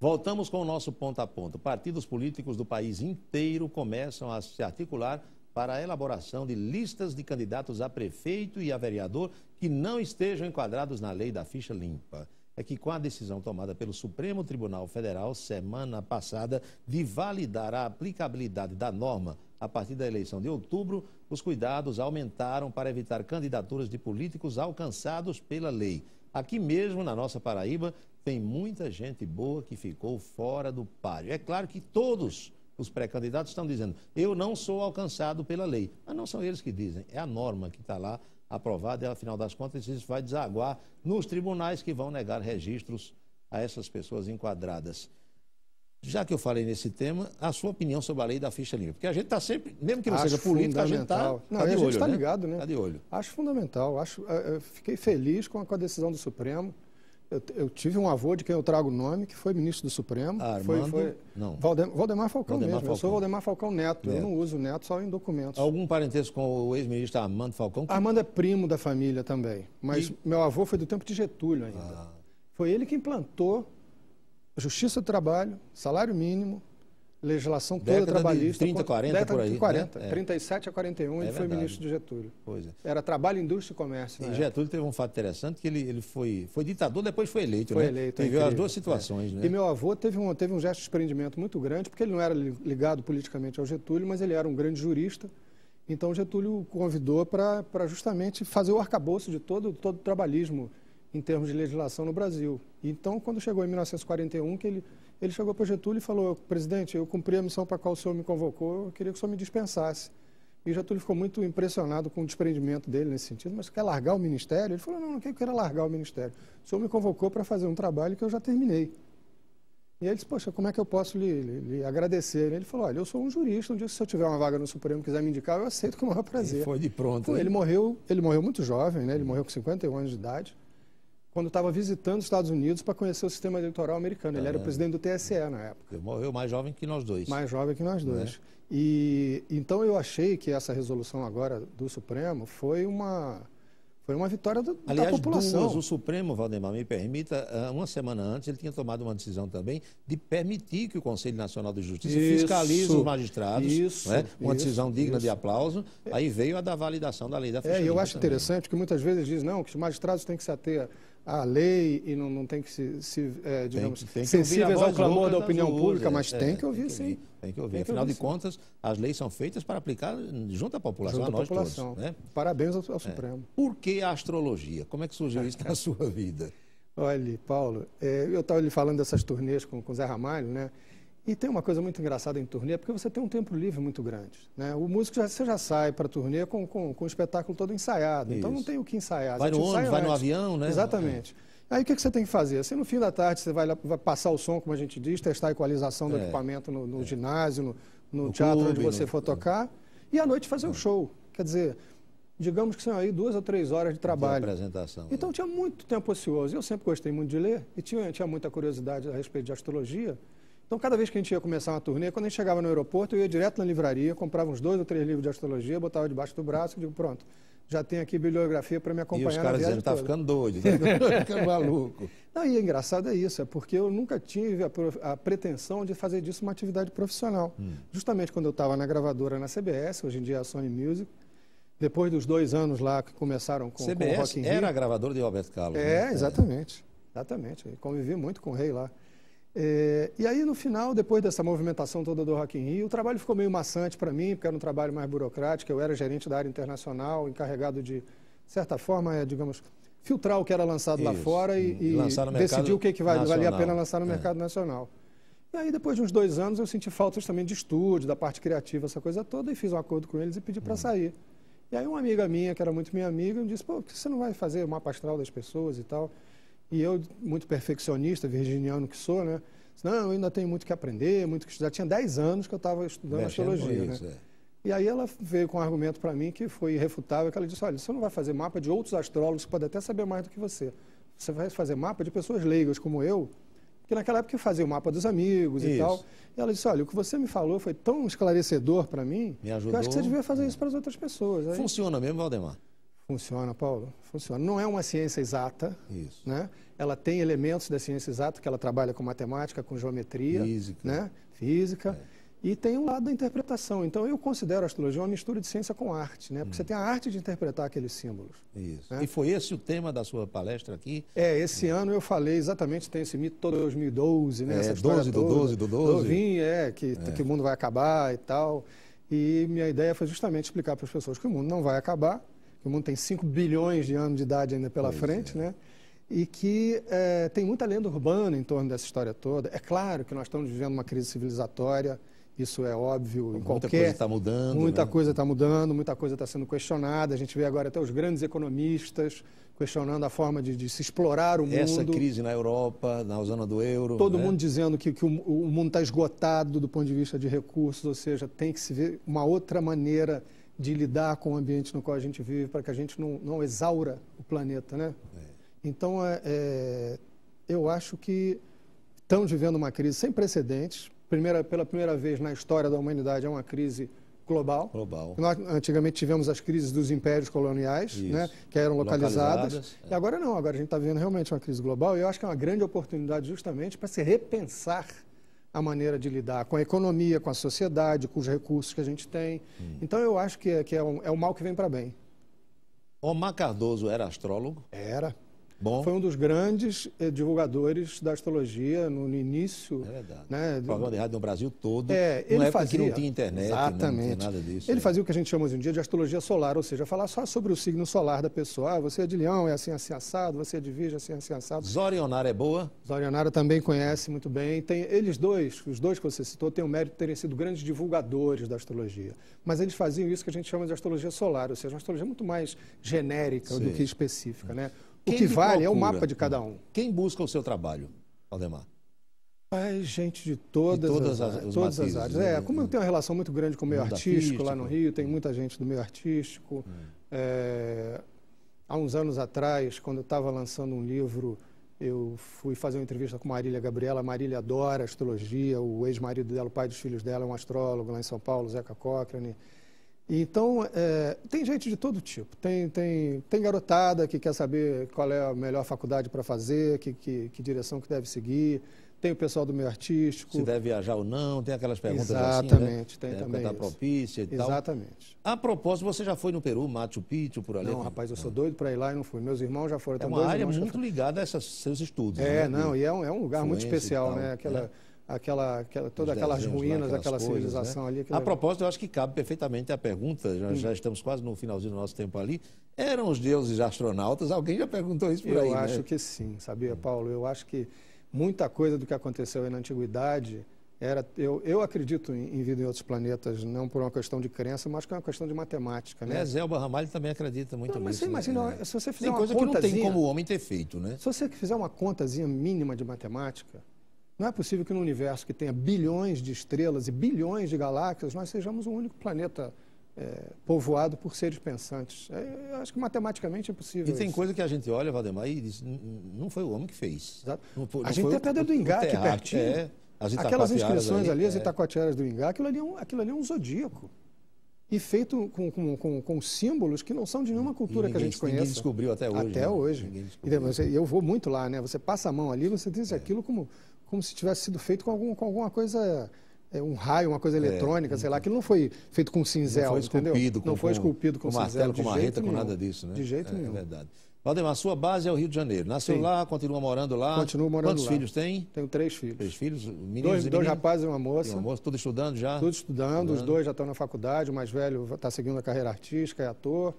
Voltamos com o nosso ponto a ponto. Partidos políticos do país inteiro começam a se articular para a elaboração de listas de candidatos a prefeito e a vereador que não estejam enquadrados na lei da ficha limpa. É que com a decisão tomada pelo Supremo Tribunal Federal semana passada de validar a aplicabilidade da norma a partir da eleição de outubro, os cuidados aumentaram para evitar candidaturas de políticos alcançados pela lei. Aqui mesmo, na nossa Paraíba, tem muita gente boa que ficou fora do páreo. É claro que todos os pré-candidatos estão dizendo, eu não sou alcançado pela lei. Mas não são eles que dizem, é a norma que está lá aprovada e, afinal das contas, isso vai desaguar nos tribunais que vão negar registros a essas pessoas enquadradas. Já que eu falei nesse tema, a sua opinião sobre a lei da ficha limpa? Porque a gente está sempre, mesmo que não seja político, a gente está de olho. A gente está ligado, né? Está de olho. Acho fundamental. Eu fiquei feliz com a decisão do Supremo. Eu tive um avô de quem eu trago o nome, que foi ministro do Supremo. Armando? Não. Valdemar Falcão mesmo. Falcão. Eu sou Valdemar Falcão Neto. Eu não uso Neto só em documentos. Algum parentesco com o ex-ministro Armando Falcão? Armando é primo da família também. Mas meu avô foi do tempo de Getúlio ainda. Foi ele que implantou Justiça do Trabalho, salário mínimo, legislação toda década trabalhista. De 30, 40, por aí. De 40, né? 37 a 41, ele foi ministro de Getúlio. Pois é. Era Trabalho, Indústria e Comércio. E Getúlio teve um fato interessante, que ele foi ditador, depois foi eleito, foi né? eleito. Teve as duas situações, né? E meu avô teve um gesto de desprendimento muito grande, porque ele não era ligado politicamente ao Getúlio, mas ele era um grande jurista. Então o Getúlio o convidou para justamente fazer o arcabouço de todo o trabalhismo em termos de legislação no Brasil. Então, quando chegou em 1941, que ele chegou para o Getúlio e falou, presidente, eu cumpri a missão para a qual o senhor me convocou, eu queria que o senhor me dispensasse. E o Getúlio ficou muito impressionado com o desprendimento dele nesse sentido, mas quer largar o ministério? Ele falou, não quero largar o ministério. O senhor me convocou para fazer um trabalho que eu já terminei. E ele disse, poxa, como é que eu posso lhe agradecer? Ele falou, olha, eu sou um jurista, um dia se eu tiver uma vaga no Supremo e quiser me indicar, eu aceito com o maior prazer. E foi de pronto. Pô, ele morreu muito jovem, né? Ele morreu com 51 anos de idade, quando estava visitando os Estados Unidos para conhecer o sistema eleitoral americano. Ele era o presidente do TSE na época. Ele morreu mais jovem que nós dois. Mais jovem que nós dois. E então eu achei que essa resolução agora do Supremo foi uma vitória da população. O Supremo, Valdemar, me permita, uma semana antes ele tinha tomado uma decisão também de permitir que o Conselho Nacional de Justiça fiscalize os magistrados. Uma decisão digna de aplauso. Aí veio a da validação da lei da ficha limpa. Eu acho interessante que muitas vezes dizem não, que os magistrados têm que se ater à lei e não tem que digamos, sensíveis ao clamor da opinião pública, mas tem que ouvir, sim. Tem que ouvir. Afinal de contas, as leis são feitas para aplicar junto à população, a nós todos. Né? Parabéns ao Supremo. Por que a astrologia? Como é que surgiu isso na sua vida? Olha, Paulo, eu estava lhe falando dessas turnês com o Zé Ramalho, né? E tem uma coisa muito engraçada em turnê, porque você tem um tempo livre muito grande. Né? O músico você já sai para turnê com o espetáculo todo ensaiado, então não tem o que ensaiar. Vai no ônibus, vai no avião, né? Exatamente. Aí o que você tem que fazer? Você, no fim da tarde, você vai passar o som, como a gente diz, testar a equalização do equipamento no ginásio, no teatro clube, onde você for tocar, e à noite fazer o show. Quer dizer, digamos que são aí 2 ou 3 horas de trabalho. De apresentação. Então tinha muito tempo ocioso. Eu sempre gostei muito de ler e tinha muita curiosidade a respeito de astrologia. Então, cada vez que a gente ia começar uma turnê, quando a gente chegava no aeroporto, eu ia direto na livraria, comprava uns 2 ou 3 livros de astrologia, botava debaixo do braço e digo, pronto, já tenho aqui bibliografia para me acompanhar na viagem toda. E os caras dizendo, tá ficando doido, tá ficando maluco. Não, e engraçado é isso, é porque eu nunca tive a pretensão de fazer disso uma atividade profissional. Justamente quando eu estava na gravadora na CBS, hoje em dia é a Sony Music, depois dos 2 anos lá que começaram com o Rock in Rio. Era a gravadora de Roberto Carlos. Exatamente. Exatamente. Eu convivi muito com o Rei lá. E aí, no final, depois dessa movimentação toda do Rock in Rio, o trabalho ficou meio maçante para mim, porque era um trabalho mais burocrático. Eu era gerente da área internacional, encarregado de certa forma, digamos, filtrar o que era lançado lá fora e decidir o que valia a pena lançar no mercado nacional. E aí, depois de uns 2 anos, eu senti falta justamente de estúdio, da parte criativa, essa coisa toda, e fiz um acordo com eles e pedi para sair. E aí, uma amiga minha, que era muito minha amiga, me disse, pô, por que você não vai fazer o mapa astral das pessoas e tal? E eu, muito perfeccionista, virginiano que sou, né? Não, eu ainda tenho muito que aprender, muito que estudar. Tinha 10 anos que eu estava estudando astrologia, né? E aí ela veio com um argumento para mim que foi irrefutável, que ela disse, olha, você não vai fazer mapa de outros astrólogos que podem até saber mais do que você. Você vai fazer mapa de pessoas leigas como eu, que naquela época eu fazia o mapa dos amigos e tal. E ela disse, olha, o que você me falou foi tão esclarecedor para mim, me ajudou, que eu acho que você devia fazer isso para as outras pessoas. Aí, funciona mesmo, Valdemar? Funciona, Paulo, funciona. Não é uma ciência exata, Isso. né? Ela tem elementos da ciência exata, que ela trabalha com matemática, com geometria, Física. né? Física. E tem um lado da interpretação. Então, eu considero a astrologia uma mistura de ciência com arte, né? Porque você tem a arte de interpretar aqueles símbolos. Isso. Né? E foi esse o tema da sua palestra aqui? Esse ano eu falei exatamente, tem esse mito todo 2012, né? Essa 12 do 12 do 12. Que o mundo vai acabar e tal. E minha ideia foi justamente explicar para as pessoas que o mundo não vai acabar, que o mundo tem 5 bilhões de anos de idade ainda pela frente, né? E que tem muita lenda urbana em torno dessa história toda. É claro que nós estamos vivendo uma crise civilizatória, isso é óbvio em qualquer... Muita coisa está mudando. Muita coisa está mudando, muita coisa está sendo questionada. A gente vê agora até os grandes economistas questionando a forma de se explorar o mundo. Essa crise na Europa, na zona do euro. Todo mundo dizendo que o mundo está esgotado do ponto de vista de recursos, ou seja, tem que se ver uma outra maneira de lidar com o ambiente no qual a gente vive para que a gente não exaura o planeta, né? Então, eu acho que estamos vivendo uma crise sem precedentes. Pela primeira vez na história da humanidade é uma crise global. Nós antigamente tivemos as crises dos impérios coloniais, né, que eram localizadas. E agora não, agora a gente está vivendo realmente uma crise global e eu acho que é uma grande oportunidade justamente para se repensar a maneira de lidar com a economia, com a sociedade, com os recursos que a gente tem. Então eu acho que é o mal que vem para bem. Omar Cardoso era astrólogo? Era. Bom. Foi um dos grandes divulgadores da astrologia no início. É verdade. Né, programa de rádio no Brasil todo. Ele fazia, que não tinha internet, exatamente. Não tinha nada disso. Ele fazia o que a gente chama hoje em dia de astrologia solar, ou seja, falar só sobre o signo solar da pessoa. Ah, você é de Leão, é assim, assim, assado. Você é de Virgem, assim, assim, assado. Zorionara é boa? Zorionara também conhece muito bem. Os dois que você citou, têm o mérito de terem sido grandes divulgadores da astrologia. Mas eles faziam isso que a gente chama de astrologia solar, ou seja, uma astrologia muito mais genérica do que específica, né? O que vale é o mapa de cada um. Quem busca o seu trabalho, Valdemar? Gente de todas as áreas. Como eu tenho uma relação muito grande com o meio artístico lá no Rio, tem muita gente do meio artístico. Há uns anos atrás, quando eu estava lançando um livro, eu fui fazer uma entrevista com Marília Gabriela. A Marília adora astrologia, o ex-marido dela, o pai dos filhos dela, é um astrólogo lá em São Paulo, Zeca Cochrane. Então, tem gente de todo tipo. Tem garotada que quer saber qual é a melhor faculdade para fazer, que direção que deve seguir. Tem o pessoal do meio artístico. Se deve viajar ou não, tem aquelas perguntas exatamente, assim, né? Tem também está propícia e tal. Exatamente. A propósito, você já foi no Peru, Machu Picchu, por ali? Não, rapaz, eu sou doido para ir lá e não fui. Meus irmãos já foram. É uma área muito ligada a seus estudos. E é um lugar muito especial, né? Todas aquelas ruínas, aquela civilização ali. A propósito, eu acho que cabe perfeitamente a pergunta, já estamos quase no finalzinho do nosso tempo ali. Eram os deuses astronautas? Alguém já perguntou isso por aí, Eu acho que sim, sabia, Paulo? Eu acho que muita coisa do que aconteceu aí na antiguidade eu acredito em vida em outros planetas, não por uma questão de crença, mas por uma questão de matemática, né? Zelba Ramalho também acredita muito nisso. Mas você imagina, se você fizer uma coisa que não tem como o homem ter feito, né? Se você fizer uma contazinha mínima de matemática, não é possível que no universo que tenha bilhões de estrelas e bilhões de galáxias, nós sejamos o único planeta povoado por seres pensantes. Eu acho que matematicamente é possível. E tem coisa que a gente olha, Valdemar, e diz, não foi o homem que fez. Exato. A gente tem a Pedra do Ingá aqui pertinho. Aquelas inscrições ali, as Itacoatiaras do Ingá, aquilo ali é um zodíaco. E feito com símbolos que não são de nenhuma cultura que a gente conhece. Ninguém descobriu até hoje. Até hoje. Eu vou muito lá, né? Você passa a mão ali, você diz aquilo como se tivesse sido feito com alguma coisa, um raio, uma coisa eletrônica, sei lá. Aquilo não foi feito com cinzel, não foi esculpido com martelo, com marreta, com nada disso, né? De jeito nenhum. É verdade. Valdemar, sua base é o Rio de Janeiro. Nasceu lá, continua morando lá. Continuo morando lá. Quantos filhos tem? Tenho 3 filhos. 3 filhos? Meninos dois rapazes e uma moça. E uma moça, tudo estudando já? Tudo estudando. Os dois já estão na faculdade. O mais velho está seguindo a carreira artística, é ator.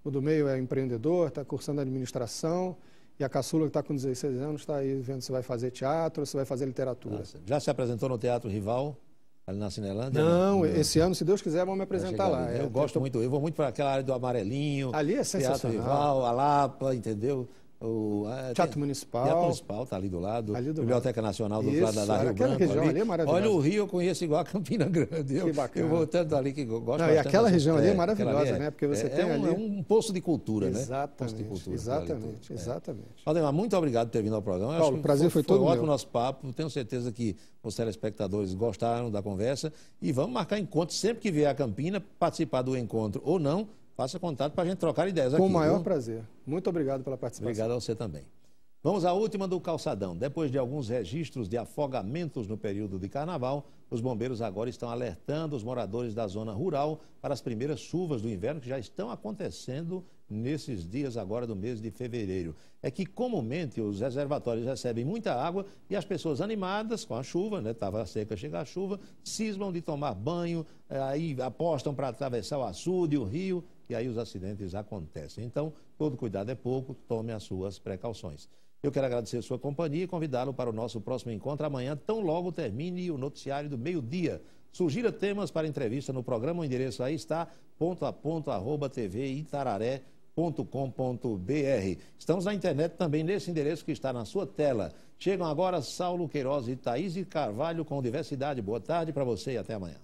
O do meio é empreendedor, está cursando administração. E a caçula, que está com 16 anos, está aí vendo se vai fazer teatro ou se vai fazer literatura. Nossa. Já se apresentou no Teatro Rival? Ali na Cinelândia? Não, esse ano, se Deus quiser, vão me apresentar lá. Eu gosto muito, eu vou muito para aquela área do Amarelinho. Ali é sensacional. Teatro Rival, a Lapa, entendeu? Teatro Municipal. Teatro Municipal está ali do lado. Biblioteca Nacional do lado da Rio Branco. Região ali é maravilhosa. Olha, o Rio eu conheço igual a Campina Grande. Que bacana. Eu vou tanto ali que gosto bastante. E aquela região ali é maravilhosa, né? Porque você tem ali... É um poço de cultura, né? Exatamente, exatamente. Valdemar, muito obrigado por ter vindo ao programa. Paulo, o prazer foi todo meu. Foi ótimo o nosso papo. Tenho certeza que os telespectadores gostaram da conversa. E vamos marcar encontro sempre que vier a Campina, participar do encontro ou não. faça contato para a gente trocar ideias aqui. Com o maior prazer. Muito obrigado pela participação. Obrigado a você também. Vamos à última do calçadão. Depois de alguns registros de afogamentos no período de carnaval, os bombeiros agora estão alertando os moradores da zona rural para as primeiras chuvas do inverno que já estão acontecendo nesses dias agora do mês de fevereiro. É que comumente os reservatórios recebem muita água e as pessoas animadas com a chuva, né? Estava seca, chega a chuva, cismam de tomar banho, aí apostam para atravessar o açude, o rio, e aí os acidentes acontecem. Então, todo cuidado é pouco, tome as suas precauções. Eu quero agradecer a sua companhia e convidá-lo para o nosso próximo encontro amanhã, tão logo termine o noticiário do meio-dia. Sugira temas para entrevista no programa, o endereço aí está, @tvitararé.com.br. Estamos na internet também nesse endereço que está na sua tela. Chegam agora Saulo Queiroz e Thaís Carvalho com Diversidade. Boa tarde para você e até amanhã.